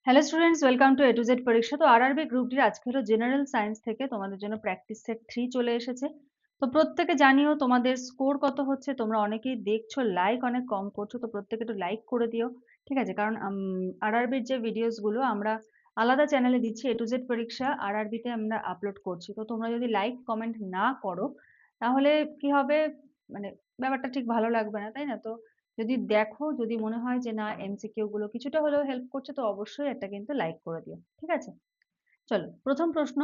Hello students, welcome to A to Z পরীক্ষা। তো RRB group ডির আজকে হলো জেনারেল সায়েন্স থেকে তোমাদের জন্য প্র্যাকটিস সেট 3 চলে এসেছে। তো প্রত্যেকে জানিও তোমাদের স্কোর কত হচ্ছে। তোমরা অনেকেই দেখছো, লাইক অনেক কম করছো, তো প্রত্যেকে একটু লাইক করে দিও, ঠিক আছে? কারণ আরআরবির যে ভিডিওস গুলো আমরা আলাদা চ্যানেলে দিচ্ছি, এ টু জেড পরীক্ষা আরআরবিতে আমরা আপলোড করছি। তো তোমরা যদি লাইক কমেন্ট না করো তাহলে কি হবে, মানে ব্যাপারটা ঠিক ভালো লাগবে না, তাই না? তো যদি দেখো, যদি মনে হয় যে না এমসিকিউ গুলো কিছুটা হলেও হেল্প করছে, তো অবশ্যই একটা কিন্তু লাইক করে দিও, ঠিক আছে? চলো প্রথম প্রশ্ন,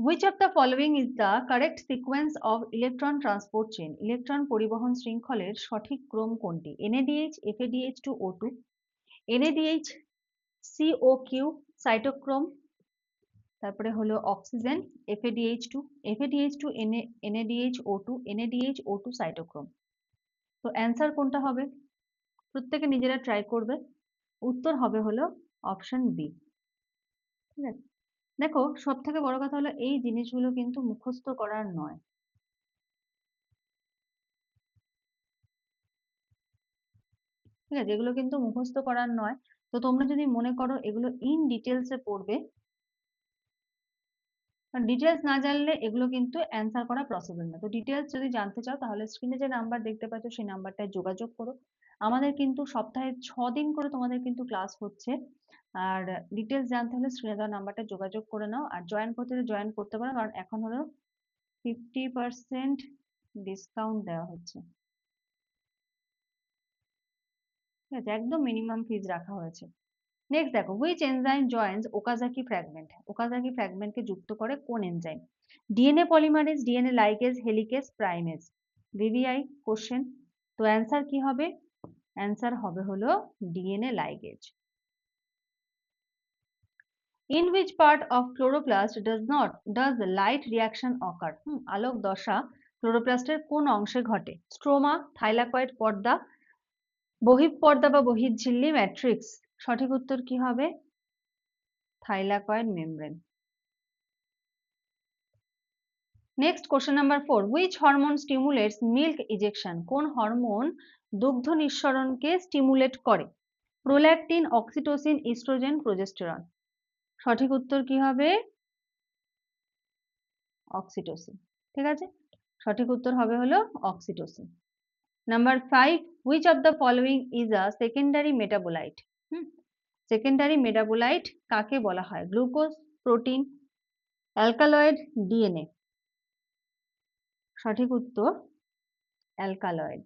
which of the following is the correct sequence of electron transport chain? Electron পরিবহন শৃঙ্খলের সঠিক ক্রম কোনটি? NADH, FADH2, O2, NADH, COQ, cytochrome, তারপরে হলো oxygen, FADH2, FADH2, NADH, O2, NADH, O2, cytochrome. তো অ্যান্সার কোনটা হবে? প্রত্যেকে নিজেরা ট্রাই করবে। উত্তর হবে হলো অপশন বি, ঠিক আছে? দেখো, সব থেকে বড় কথা হলো এই জিনিসগুলো কিন্তু মুখস্থ করার নয়, ঠিক আছে? এগুলো কিন্তু মুখস্থ করার নয়। তো তোমরা যদি মনে করো এগুলো ইন ডিটেলসে পড়বে, কারণ ডিটেলস না জানলে এগুলো কিন্তু অ্যান্সার করা পসিবল না। তো ডিটেলস যদি জানতে চাও তাহলে স্ক্রিনে যে নাম্বার দেখতে পাচ্ছ সেই নাম্বারটায় যোগাযোগ করো। আমাদের কিন্তু সপ্তাহে 6 দিন করে তোমাদের কিন্তু ক্লাস হচ্ছে। আর ডিটেলস জানতে হলে স্ক্রিনে দেওয়া নাম্বারটা যোগাযোগ করে নাও। আর জয়েন করতে হলে জয়েন করতে পারো, কারণ এখন হলো 50% ডিসকাউন্ট দেওয়া হচ্ছে, ঠিক আছে? একদম মিনিমাম ফিজ রাখা হয়েছে। নেক্সট দেখো, which enzyme joins Okazaki fragment? Okazaki ফ্র্যাগমেন্টকে যুক্ত করে কোন enzyme? DNA polymerase, DNA ligase, helicase, primase. VVI question. তো অ্যান্সার কি হবে? অ্যান্সার হবে হলো DNA ligase. In which part of chloroplast does light reaction occur? আলোক দশা ক্লোরোপ্লাস্টের কোন অংশে ঘটে? স্ট্রোমা, থাইলাকয়েড পর্দা, বহিঃপর্দা বা বহিঃঝিল্লি, ম্যাট্রিক্স। সঠিক উত্তর কি হবে? Thylakoid membrane. Next question number 4, which hormone stimulates milk ejection? কোন হরমোন দুগ্ধ নিঃসরণকে স্টিমুলেট করে? Prolactin, oxytocin, oestrogen, progesterone. সঠিক উত্তর কি হবে? অক্সিটোসিন, ঠিক আছে? সঠিক উত্তর হবে হলো oxytocin. Number 5, which of the following is a secondary metabolite? Secondary metabolite কাকে বলা হয়? Glucose, protein, alkaloid, DNA. সঠিক উত্তর alkaloid.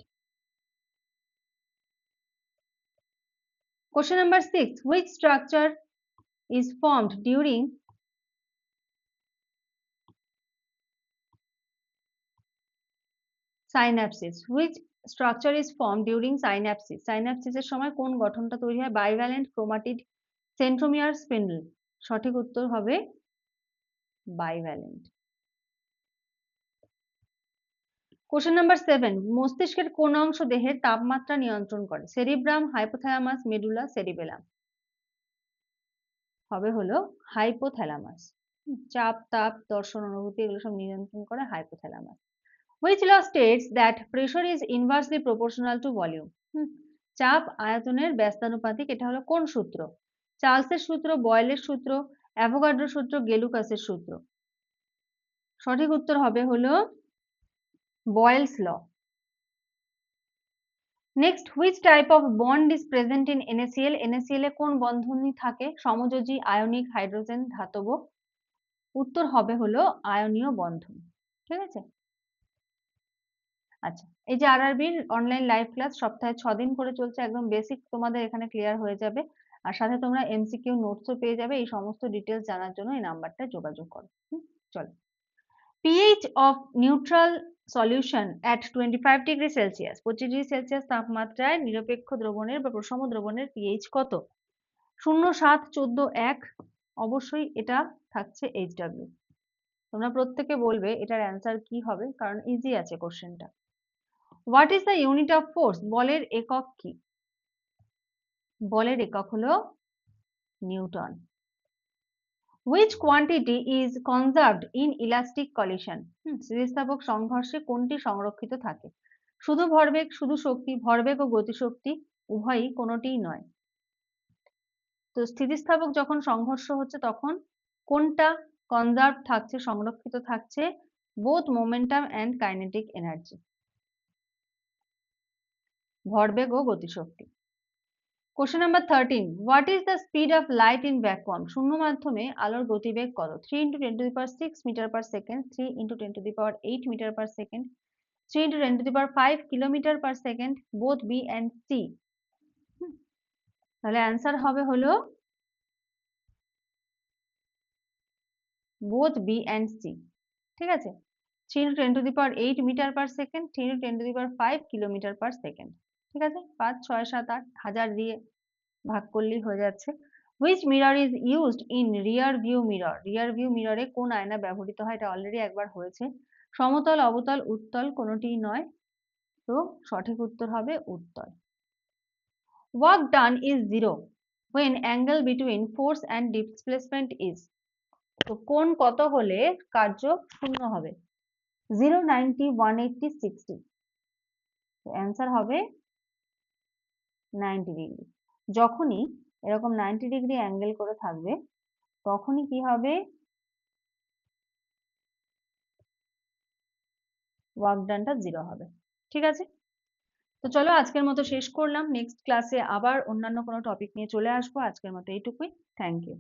Question number 6, which structure is formed during synapses? Which structure is formed during synapses? Synapses এর সময় কোন গঠনটা তৈরি হয়? Bivalent, chromatid, centromere, spindle. সঠিক উত্তর হবে বাইভ্যালেন্ট। কোশ্চেন নাম্বার 7, মস্তিষ্কের কোন অংশ দেহের তাপমাত্রা নিয়ন্ত্রণ করে? Cerebrum, hypothalamus, medulla, cerebellum. হবে হলো হাইপোথ্যালামাস। চাপ, তাপ, দর্শন, অনুভূতি এগুলো সব নিয়ন্ত্রণ করে hypothalamus. Which law states that pressure is inversely proportional to volume? চাপ আয়তনের ব্যস্তানুপাতিক। এটা হলো কোন সূত্র? চার্লসের সূত্র, বয়েলের সূত্র, অ্যাভোগাড্রোর সূত্র, গেলুকাসের সূত্র। সঠিক উত্তর হবে হলো Boyle's law. Next, which type of bond is present in NaCl? NaCl এ কোন বন্ধনী থাকে? সমযোজী, আয়নিক, হাইড্রোজেন, ধাতব। উত্তর হবে হলো আয়নীয় বন্ধন, ঠিক আছে? আচ্ছা, এই যে আরআরবির অনলাইন লাইভ ক্লাস সপ্তাহে 6 দিন করে চলছে, একদম বেসিক তোমাদের এখানে ক্লিয়ার হয়ে যাবে। আর সাথে তোমরা এমসিকিউ নোটসও পেয়ে যাবে। এই সমস্ত ডিটেলস জানার জন্য এই নাম্বারটা যোগাযোগ করো। চলো, pH of neutral solution at 25 degree Celsius, 25 degree Celsius তাপমাত্রায় নিরপেক্ষ দ্রবণের বা প্রশম দ্রবণের পিএইচ কত? 0, 7, 14, 1। অবশ্যই এটা থাকছে HW। তোমরা প্রত্যেকে বলবে এটার অ্যান্সার কি হবে, কারণ ইজি আছে কোশ্চেনটা। What is the unit of force? বলের একক কি? বলের একক হলো Newton. Which quantity is conserved in elastic collision? স্থিতিস্থাপক সংঘর্ষে কোনটি সংরক্ষিত থাকে? শুধু ভরবেগ, শুধু শক্তি, ভরবেগ ও গতিশক্তি, উভয়ই কোনোটিই নয়। তো স্থিতিস্থাপক যখন সংঘর্ষ হচ্ছে তখন কোনটা কনজার্ভ থাকছে, সংরক্ষিত থাকছে? Both momentum and kinetic energy, ভরবেগ ও গতিশক্তি। Question number 13, what is the speed of light in vacuum? শূন্য মাধ্যমে আলোর গতিবেগ কত? 3 × 10⁶ metre per second, 3 × 10⁸ metre per second, 3 × 10⁵ kilometre per second, both B and C. তাহলে অ্যান্সার হবে হলো বোথ বি অ্যান্ড সি। ঠিক আছে, 3 × 10⁸ metre per second, 3 × 10⁵ kilometre per second. ঠিক আছে, 5, 6, 7, 8 হাজার দিয়ে ভাগ করলেই হয়ে যাচ্ছে। Which mirror is used in rear view mirror? Rear view মিররে কোন আয়না ব্যবহৃত হয়? এটা অলরেডি একবার হয়েছে। সমতল, অবতল, উত্তল কোনোটিই নয়। তো সঠিক উত্তর হবে উত্তল। Work done is zero when angle between force and displacement is? তো কোণ কত হলে কার্য শূন্য হবে? 0, 90, 180, 60। অ্যান্সার হবে 90 ডিগ্রি। যখনই এরকম 90 ডিগ্রি অ্যাঙ্গেল করে থাকবে তখনই কি হবে? ওয়ার্ক ডানটা 0 হবে। ঠিক আছে, তো চলো আজকের মতো শেষ করলাম। নেক্সট ক্লাসে আবার অন্যান্য কোনো টপিক নিয়ে চলে আসবো। আজকের মতো এইটুকুই। Thank you.